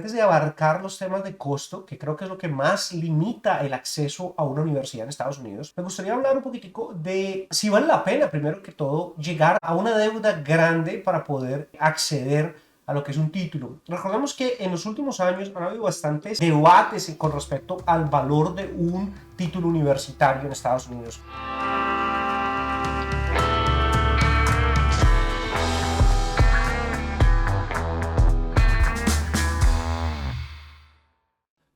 antes de abarcar los temas de costo, que creo que es lo que más limita el acceso a una universidad en Estados Unidos, me gustaría hablar un poquitico de si vale la pena, primero que todo, llegar a una deuda grande para poder acceder a lo que es un título. Recordemos que en los últimos años han habido bastantes debates con respecto al valor de un título universitario en Estados Unidos.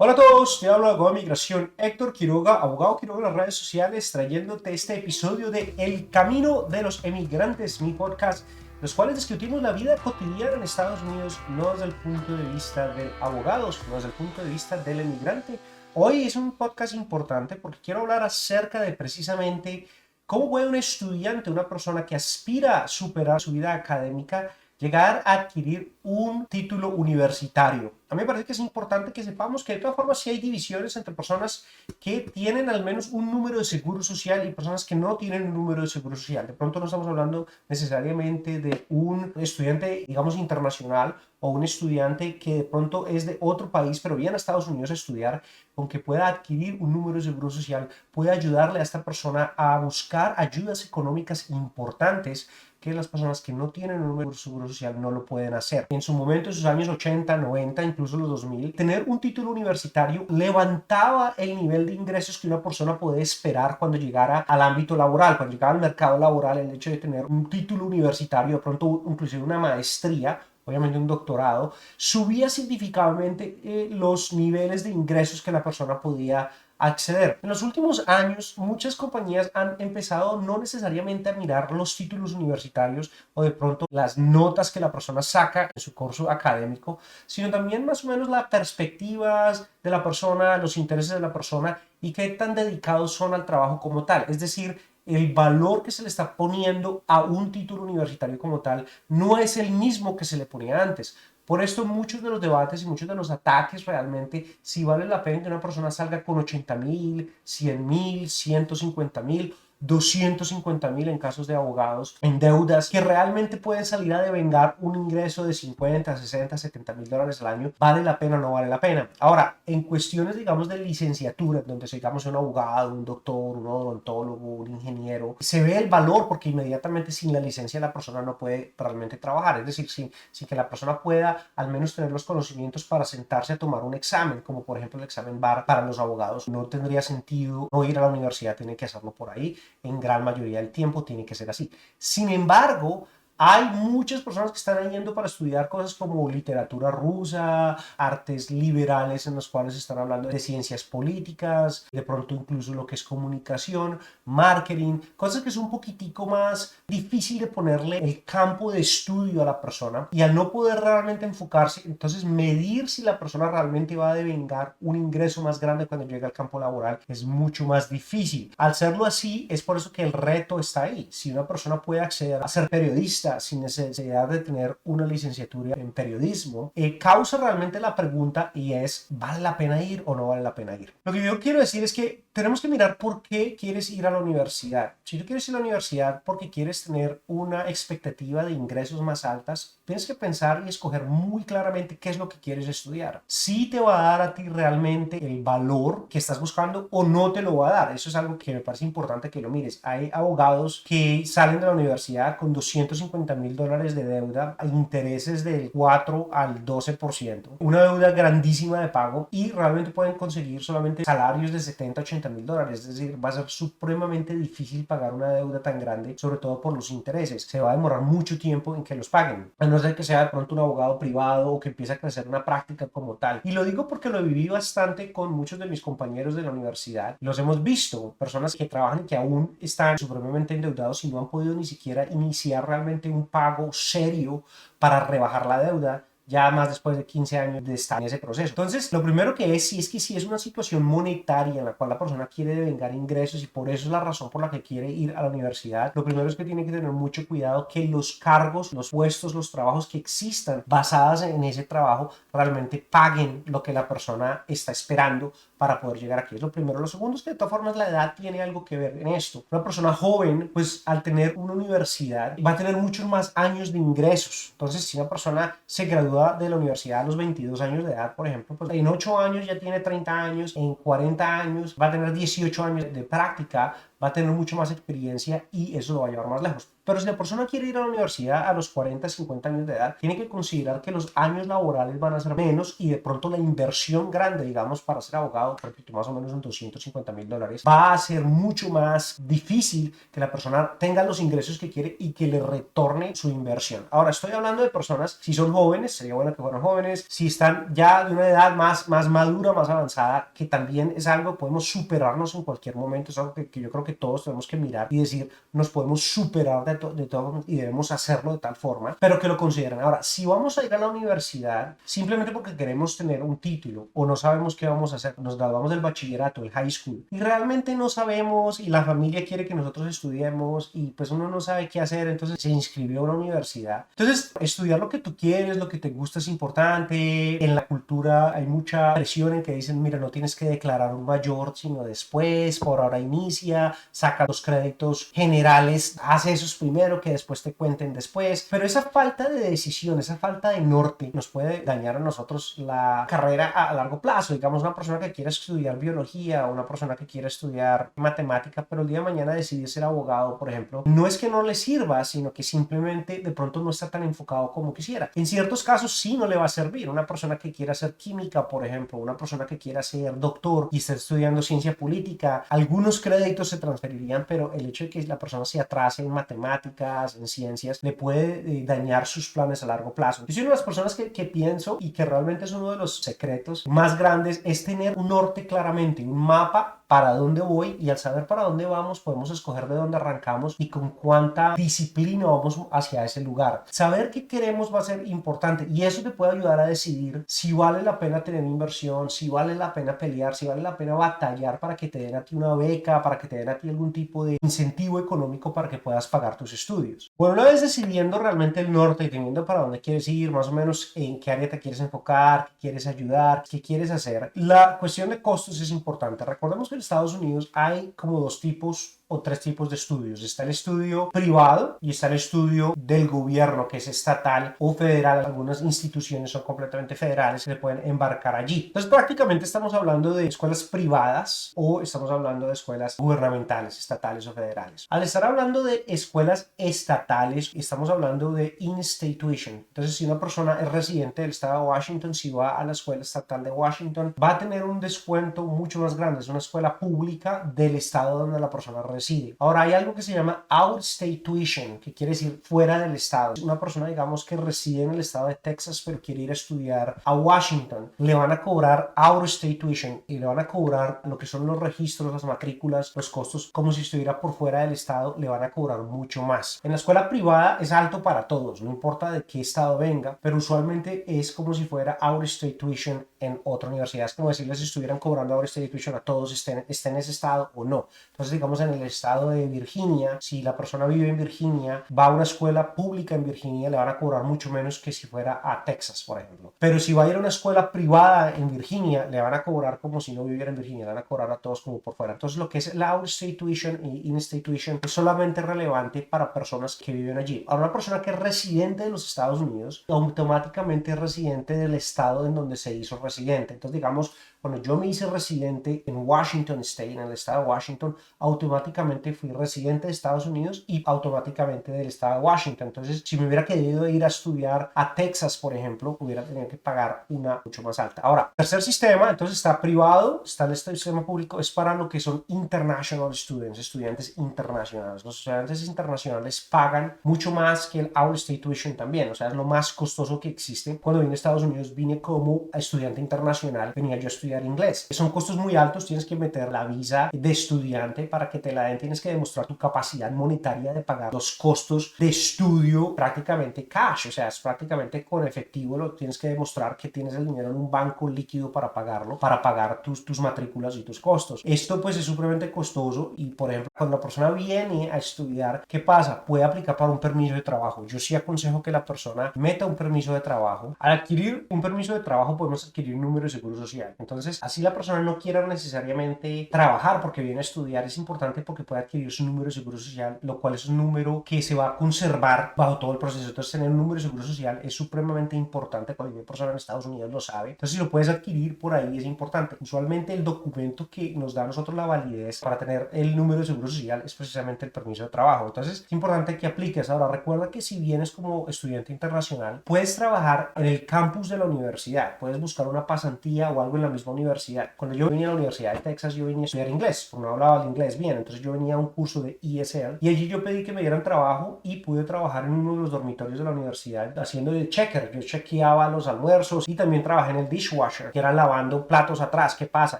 Hola a todos, te hablo de Abogado de Migración, Héctor Quiroga, abogado Quiroga en las redes sociales, trayéndote este episodio de El Camino de los Emigrantes, mi podcast, los cuales discutimos la vida cotidiana en Estados Unidos, no desde el punto de vista de abogados, no desde el punto de vista del emigrante. Hoy es un podcast importante porque quiero hablar acerca de precisamente cómo puede un estudiante, una persona que aspira a superar su vida académica, llegar a adquirir un título universitario. A mí me parece que es importante que sepamos que de todas formas sí hay divisiones entre personas que tienen al menos un número de seguro social y personas que no tienen un número de seguro social. De pronto no estamos hablando necesariamente de un estudiante, digamos, internacional o un estudiante que de pronto es de otro país pero viene a Estados Unidos a estudiar, aunque pueda adquirir un número de seguro social, puede ayudarle a esta persona a buscar ayudas económicas importantes que las personas que no tienen un número de seguro social no lo pueden hacer. En su momento, en sus años 80, 90, incluso los 2000, tener un título universitario levantaba el nivel de ingresos que una persona puede esperar cuando llegara al ámbito laboral, cuando llegara al mercado laboral. El hecho de tener un título universitario, de pronto inclusive una maestría, obviamente un doctorado, subía significativamente los niveles de ingresos que la persona podía acceder. En los últimos años, muchas compañías han empezado no necesariamente a mirar los títulos universitarios o de pronto las notas que la persona saca en su curso académico, sino también más o menos las perspectivas de la persona, los intereses de la persona y qué tan dedicados son al trabajo como tal. Es decir, el valor que se le está poniendo a un título universitario como tal no es el mismo que se le ponía antes. Por esto muchos de los debates y muchos de los ataques realmente, si vale la pena que una persona salga con 80,000, 100,000, 150,000, 250,000 en casos de abogados, en deudas que realmente pueden salir a devengar un ingreso de 50, 60, 70,000 dólares al año, ¿vale la pena o no vale la pena? Ahora, en cuestiones, digamos, de licenciatura, donde digamos un abogado, un doctor, un odontólogo, un ingeniero, se ve el valor porque inmediatamente sin la licencia la persona no puede realmente trabajar, es decir, sin que la persona pueda al menos tener los conocimientos para sentarse a tomar un examen, como por ejemplo el examen BAR para los abogados, no tendría sentido no ir a la universidad, tiene que hacerlo por ahí. En gran mayoría del tiempo tiene que ser así. Sin embargo, hay muchas personas que están yendo para estudiar cosas como literatura rusa, artes liberales en los cuales están hablando de ciencias políticas, de pronto incluso lo que es comunicación, marketing, cosas que es un poquitico más difícil de ponerle el campo de estudio a la persona y al no poder realmente enfocarse, entonces medir si la persona realmente va a devengar un ingreso más grande cuando llegue al campo laboral es mucho más difícil. Al serlo así, es por eso que el reto está ahí. Si una persona puede acceder a ser periodista sin necesidad de tener una licenciatura en periodismo, causa realmente la pregunta y es, ¿vale la pena ir o no vale la pena ir? Lo que yo quiero decir es que tenemos que mirar por qué quieres ir a la universidad. Si tú quieres ir a la universidad porque quieres tener una expectativa de ingresos más altas, tienes que pensar y escoger muy claramente qué es lo que quieres estudiar. Si te va a dar a ti realmente el valor que estás buscando o no te lo va a dar. Eso es algo que me parece importante que lo mires. Hay abogados que salen de la universidad con 250,000 dólares de deuda a intereses del 4 al 12%. Una deuda grandísima de pago y realmente pueden conseguir solamente salarios de 70, 80,000 dólares. Es decir, va a ser supremamente difícil pagar una deuda tan grande, sobre todo por los intereses. Se va a demorar mucho tiempo en que los paguen. A no ser que sea de pronto un abogado privado o que empiece a crecer una práctica como tal. Y lo digo porque lo viví bastante con muchos de mis compañeros de la universidad. Los hemos visto, personas que trabajan y que aún están supremamente endeudados y no han podido ni siquiera iniciar realmente un pago serio para rebajar la deuda, ya más después de 15 años de estar en ese proceso. Entonces, lo primero que es, si es una situación monetaria en la cual la persona quiere devengar ingresos y por eso es la razón por la que quiere ir a la universidad, lo primero es que tiene que tener mucho cuidado que los cargos, los puestos, los trabajos que existan basadas en ese trabajo realmente paguen lo que la persona está esperando para poder llegar aquí. Es lo primero. Lo segundo es que de todas formas la edad tiene algo que ver en esto. Una persona joven, pues al tener una universidad, va a tener muchos más años de ingresos. Entonces, si una persona se gradúa gradúa de la universidad a los 22 años de edad, por ejemplo, pues en 8 años ya tiene 30 años, en 40 años va a tener 18 años de práctica, va a tener mucho más experiencia y eso lo va a llevar más lejos. Pero si la persona quiere ir a la universidad a los 40, 50 años de edad, tiene que considerar que los años laborales van a ser menos y de pronto la inversión grande, digamos, para ser abogado, repito, más o menos en $250,000, va a ser mucho más difícil que la persona tenga los ingresos que quiere y que le retorne su inversión. Ahora, estoy hablando de personas, si son jóvenes, sería bueno que fueran jóvenes, si están ya de una edad más madura, más avanzada, que también es algo, podemos superarnos en cualquier momento, es algo que yo creo que todos tenemos que mirar y decir, nos podemos superar de todo y debemos hacerlo de tal forma, pero que lo consideren. Ahora, si vamos a ir a la universidad simplemente porque queremos tener un título o no sabemos qué vamos a hacer, nos graduamos del bachillerato, del high school, y realmente no sabemos y la familia quiere que nosotros estudiemos y pues uno no sabe qué hacer, entonces se inscribió a una universidad. Entonces, estudiar lo que tú quieres, lo que te gusta es importante. En la cultura hay mucha presión en que dicen, mira, no tienes que declarar un mayor sino después, por ahora inicia, saca los créditos generales, hace esos primero que después te cuenten después, pero esa falta de decisión, esa falta de norte nos puede dañar a nosotros la carrera a largo plazo. Digamos, una persona que quiera estudiar biología o una persona que quiera estudiar matemática, pero el día de mañana decide ser abogado, por ejemplo, no es que no le sirva, sino que simplemente de pronto no está tan enfocado como quisiera. En ciertos casos sí no le va a servir. Una persona que quiera hacer química, por ejemplo, una persona que quiera ser doctor y está estudiando ciencia política, algunos créditos se transferirían, pero el hecho de que la persona se atrase en matemáticas, en ciencias, le puede dañar sus planes a largo plazo. Yo soy una de las personas que pienso y que realmente es uno de los secretos más grandes es tener un norte claramente, un mapa para dónde voy, y al saber para dónde vamos podemos escoger de dónde arrancamos y con cuánta disciplina vamos hacia ese lugar. Saber qué queremos va a ser importante y eso te puede ayudar a decidir si vale la pena tener inversión, si vale la pena pelear, si vale la pena batallar para que te den a ti una beca, para que te den a ti algún tipo de incentivo económico para que puedas pagar tus estudios. Bueno, una vez decidiendo realmente el norte y teniendo para dónde quieres ir, más o menos en qué área te quieres enfocar, qué quieres ayudar, qué quieres hacer, la cuestión de costos es importante. Recordemos que en Estados Unidos hay como dos tipos o tres tipos de estudios. Está el estudio privado y está el estudio del gobierno, que es estatal o federal. Algunas instituciones son completamente federales, se pueden embarcar allí. Entonces prácticamente estamos hablando de escuelas privadas o estamos hablando de escuelas gubernamentales, estatales o federales. Al estar hablando de escuelas estatales, estamos hablando de in-state tuition. Entonces, si una persona es residente del estado de Washington, si va a la escuela estatal de Washington, va a tener un descuento mucho más grande. Es una escuela pública del estado donde la persona reside. Ahora, hay algo que se llama out-state tuition, que quiere decir fuera del estado. Una persona, digamos, que reside en el estado de Texas, pero quiere ir a estudiar a Washington, le van a cobrar out-state tuition y le van a cobrar lo que son los registros, las matrículas, los costos, como si estuviera por fuera del estado, le van a cobrar mucho más. En la escuela privada es alto para todos, no importa de qué estado venga, pero usualmente es como si fuera out-state tuition en otra universidad. Es como decirles si estuvieran cobrando out-state tuition a todos, estén en ese estado o no. Entonces, digamos, en el estado de Virginia, si la persona vive en Virginia, va a una escuela pública en Virginia, le van a cobrar mucho menos que si fuera a Texas, por ejemplo. Pero si va a ir a una escuela privada en Virginia, le van a cobrar como si no viviera en Virginia, le van a cobrar a todos como por fuera. Entonces, lo que es la out-state tuition y in-state tuition es solamente relevante para personas que viven allí. Ahora, una persona que es residente de los Estados Unidos, automáticamente es residente del estado en donde se hizo residente. Entonces, digamos, cuando yo me hice residente en Washington State, en el estado de Washington, automáticamente fui residente de Estados Unidos y automáticamente del estado de Washington. Entonces, si me hubiera querido ir a estudiar a Texas, por ejemplo, hubiera tenido que pagar una mucho más alta. Ahora, tercer sistema, entonces está privado, está el sistema público, es para lo que son international students, estudiantes internacionales. Los estudiantes internacionales pagan mucho más que el out-of-state tuition también, o sea, es lo más costoso que existe. Cuando vine a Estados Unidos, vine como estudiante internacional, venía yo a estudiar inglés. Son costos muy altos, tienes que meter la visa de estudiante para que te la den, tienes que demostrar tu capacidad monetaria de pagar los costos de estudio prácticamente cash, o sea, es prácticamente con efectivo, lo tienes que demostrar que tienes el dinero en un banco líquido para pagarlo, para pagar tus matrículas y tus costos. Esto pues es supremamente costoso y, por ejemplo, cuando la persona viene a estudiar, ¿qué pasa? Puede aplicar para un permiso de trabajo. Yo sí aconsejo que la persona meta un permiso de trabajo. Al adquirir un permiso de trabajo podemos adquirir un número de seguro social. Entonces, así la persona no quiera necesariamente trabajar porque viene a estudiar, es importante porque puede adquirir su número de seguro social, lo cual es un número que se va a conservar bajo todo el proceso. Entonces tener un número de seguro social es supremamente importante, cualquier persona en Estados Unidos lo sabe. Entonces si lo puedes adquirir por ahí es importante. Usualmente el documento que nos da a nosotros la validez para tener el número de seguro social es precisamente el permiso de trabajo. Entonces es importante que apliques. Ahora recuerda que si vienes como estudiante internacional, puedes trabajar en el campus de la universidad, puedes buscar una pasantía o algo en la misma universidad. Cuando yo venía a la Universidad de Texas, yo venía a estudiar inglés, porque no hablaba el inglés bien, entonces yo venía a un curso de ESL y allí yo pedí que me dieran trabajo y pude trabajar en uno de los dormitorios de la universidad haciendo de checker. Yo chequeaba los almuerzos y también trabajé en el dishwasher, que era lavando platos atrás. ¿Qué pasa?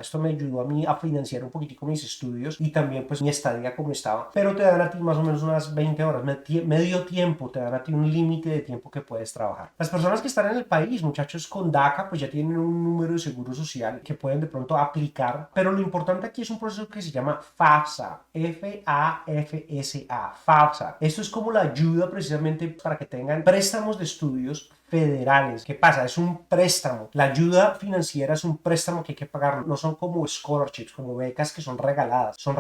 Esto me ayudó a mí a financiar un poquitico mis estudios y también pues mi estadía como estaba, pero te dan a ti más o menos unas 20 horas, medio tiempo, te dan a ti un límite de tiempo que puedes trabajar. Las personas que están en el país, muchachos con DACA, pues ya tienen un número de seguro social que pueden de pronto aplicar, pero lo importante aquí es un proceso que se llama FAFSA, F-A-F-S-A, FAFSA. Esto es como la ayuda precisamente para que tengan préstamos de estudios federales. ¿Qué pasa? Es un préstamo. La ayuda financiera es un préstamo que hay que pagar. No son como scholarships, como becas que son regaladas. Son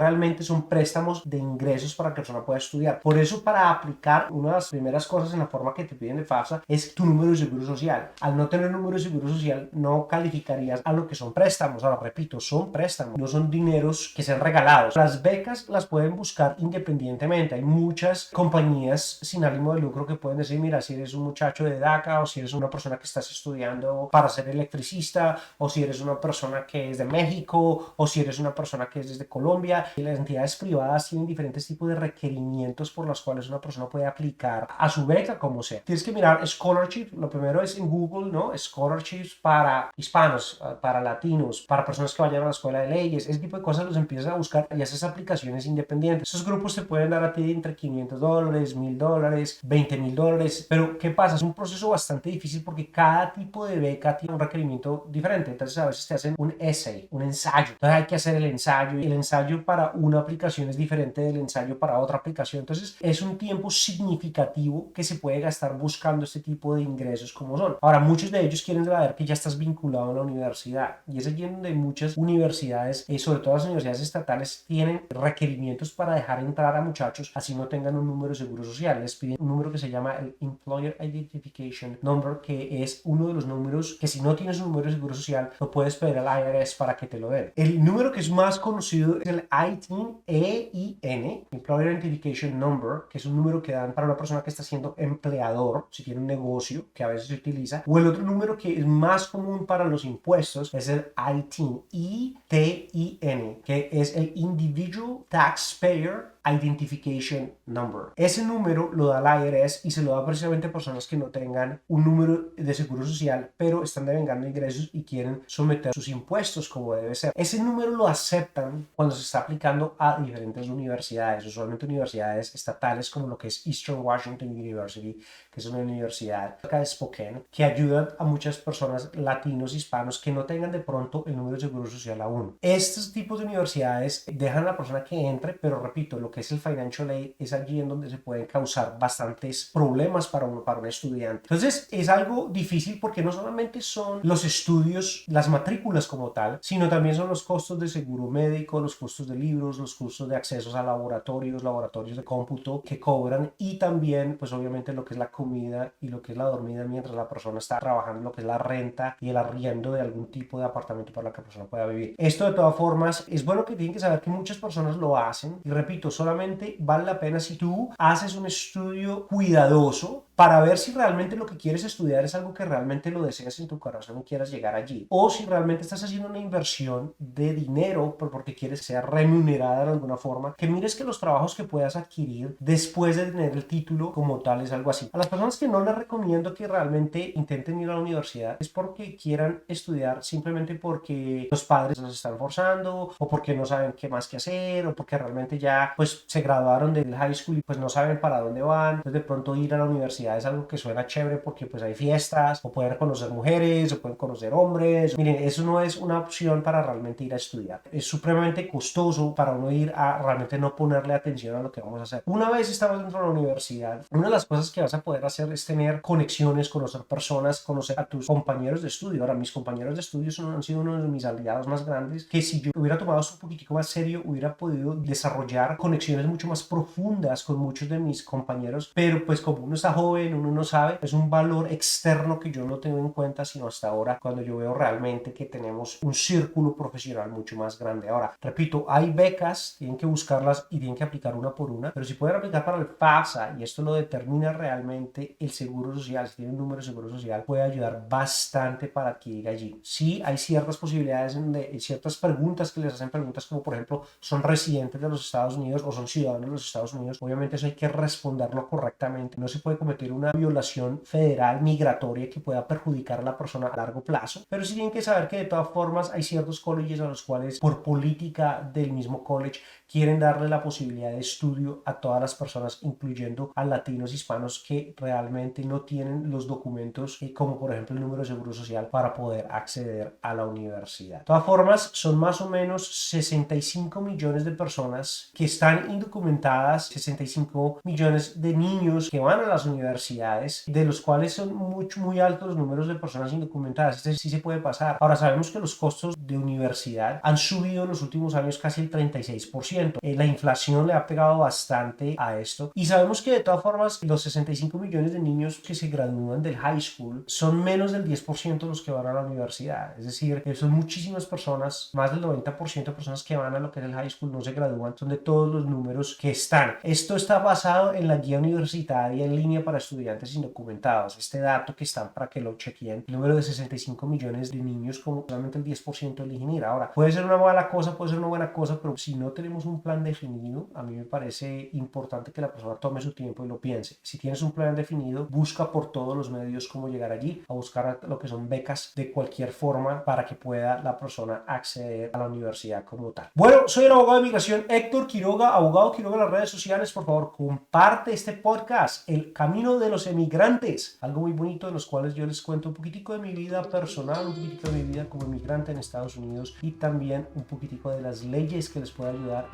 préstamos de ingresos para que la persona pueda estudiar. Por eso, para aplicar, una de las primeras cosas en la forma que te piden de FAFSA es tu número de seguro social. Al no tener número de seguro social, no calificarías a lo que son préstamos. Ahora, repito, son préstamos. No son dineros que sean regalados. Las becas las pueden buscar independientemente. Hay muchas compañías sin ánimo de lucro que pueden decir, mira, si eres un muchacho de DACA, o si eres una persona que estás estudiando para ser electricista, o si eres una persona que es de México, o si eres una persona que es desde Colombia. Y las entidades privadas tienen diferentes tipos de requerimientos por los cuales una persona puede aplicar a su beca, como sea. Tienes que mirar scholarship. Lo primero es en Google, ¿no? Scholarships para hispanos, para latinos, para personas que vayan a la escuela de leyes. Ese tipo de cosas los empiezas a buscar y haces aplicaciones independientes. Esos grupos te pueden dar a ti entre $500, $1,000, $20,000. Pero ¿qué pasa? Es un proceso bastante difícil porque cada tipo de beca tiene un requerimiento diferente. Entonces a veces te hacen un essay, un ensayo. Entonces hay que hacer el ensayo y el ensayo para una aplicación es diferente del ensayo para otra aplicación. Entonces es un tiempo significativo que se puede gastar buscando este tipo de ingresos como son. Ahora, muchos de ellos quieren saber que ya estás vinculado a la universidad y es allí donde muchas universidades, sobre todo las universidades estatales, tienen requerimientos para dejar entrar a muchachos así no tengan un número de seguro social. Les piden un número que se llama el Employer Identification Number, que es uno de los números que si no tienes un número de seguro social lo puedes pedir al IRS para que te lo den. El número que es más conocido es el ITIN, EIN, Employer Identification Number, que es un número que dan para una persona que está siendo empleador, si tiene un negocio, que a veces se utiliza. O el otro número que es más común para los impuestos es el ITIN, ITIN, que es el Individual Taxpayer Identification Number. Ese número lo da la IRS y se lo da precisamente a personas que no tengan un número de seguro social, pero están devengando ingresos y quieren someter sus impuestos como debe ser. Ese número lo aceptan cuando se está aplicando a diferentes universidades, usualmente universidades estatales como lo que es Eastern Washington University, que es una universidad acá de Spokane, que ayuda a muchas personas latinos, hispanos, que no tengan de pronto el número de seguro social aún. Estos tipos de universidades dejan a la persona que entre, pero repito, lo que es el financial aid es allí en donde se pueden causar bastantes problemas para un estudiante. Entonces es algo difícil porque no solamente son los estudios, las matrículas como tal, sino también son los costos de seguro médico, los costos de libros, los costos de accesos a laboratorios de cómputo que cobran y también pues obviamente lo que es la comida y lo que es la dormida mientras la persona está trabajando, lo que es la renta y el arriendo de algún tipo de apartamento para la que la persona pueda vivir. Esto de todas formas es bueno que tienen que saber que muchas personas lo hacen y repito, solamente vale la pena si tú haces un estudio cuidadoso para ver si realmente lo que quieres estudiar es algo que realmente lo deseas en tu corazón y quieras llegar allí, o si realmente estás haciendo una inversión de dinero porque quieres que sea remunerada de alguna forma, que mires que los trabajos que puedas adquirir después de tener el título como tal es algo así. A las personas que no les recomiendo que realmente intenten ir a la universidad es porque quieran estudiar simplemente porque los padres los están forzando o porque no saben qué más que hacer o porque realmente ya pues se graduaron del high school y pues no saben para dónde van. Entonces de pronto ir a la universidad universidad es algo que suena chévere porque pues hay fiestas, o pueden conocer mujeres, o pueden conocer hombres. Miren, eso no es una opción para realmente ir a estudiar. Es supremamente costoso para uno ir a realmente no ponerle atención a lo que vamos a hacer. Una vez estamos dentro de la universidad, una de las cosas que vas a poder hacer es tener conexiones, conocer personas, conocer a tus compañeros de estudio. Ahora, mis compañeros de estudio han sido uno de mis aliados más grandes, que si yo hubiera tomado esto un poquitico más serio, hubiera podido desarrollar conexiones mucho más profundas con muchos de mis compañeros, pero pues como uno está joven, uno no sabe, es un valor externo que yo no tengo en cuenta sino hasta ahora, cuando yo veo realmente que tenemos un círculo profesional mucho más grande. Ahora, repito, hay becas, tienen que buscarlas y tienen que aplicar una por una, pero si pueden aplicar para el FAFSA, y esto lo determina realmente el Seguro Social, si tiene un número de Seguro Social, puede ayudar bastante para adquirir allí. Sí, hay ciertas posibilidades, ciertas preguntas que les hacen preguntas como por ejemplo, ¿son residentes de los Estados Unidos o son ciudadanos de los Estados Unidos? Obviamente eso hay que responderlo correctamente. No se puede cometer una violación federal migratoria que pueda perjudicar a la persona a largo plazo, pero sí tienen que saber que de todas formas hay ciertos colleges a los cuales por política del mismo college quieren darle la posibilidad de estudio a todas las personas, incluyendo a latinos hispanos que realmente no tienen los documentos como por ejemplo el número de seguro social para poder acceder a la universidad. De todas formas, son más o menos 65 millones de personas que están indocumentadas, 65 millones de niños que van a las universidades, de los cuales son muy altos los números de personas indocumentadas. Este sí se puede pasar. Ahora, sabemos que los costos de universidad han subido en los últimos años casi el 36%. La inflación le ha pegado bastante a esto y sabemos que de todas formas los 65 millones de niños que se gradúan del high school son menos del 10% los que van a la universidad. Es decir, son muchísimas personas, más del 90% de personas que van a lo que es el high school no se gradúan, son de todos los números que están. Esto está basado en la guía universitaria en línea para estudiantes indocumentados. Este dato que están para que lo chequeen, el número de 65 millones de niños, como solamente el 10% eligen ir. Ahora, puede ser una mala cosa, puede ser una buena cosa, pero si no tenemos un plan definido, a mí me parece importante que la persona tome su tiempo y lo piense. Si tienes un plan definido, busca por todos los medios cómo llegar allí, a buscar lo que son becas de cualquier forma para que pueda la persona acceder a la universidad como tal. Bueno, soy el abogado de migración Héctor Quiroga, abogado Quiroga en las redes sociales. Por favor, comparte este podcast, El Camino de los Emigrantes, algo muy bonito en los cuales yo les cuento un poquitico de mi vida personal, un poquitico de mi vida como emigrante en Estados Unidos y también un poquitico de las leyes que les puede ayudar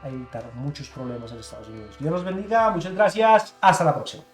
a evitar muchos problemas en Estados Unidos. Dios los bendiga, muchas gracias, hasta la próxima.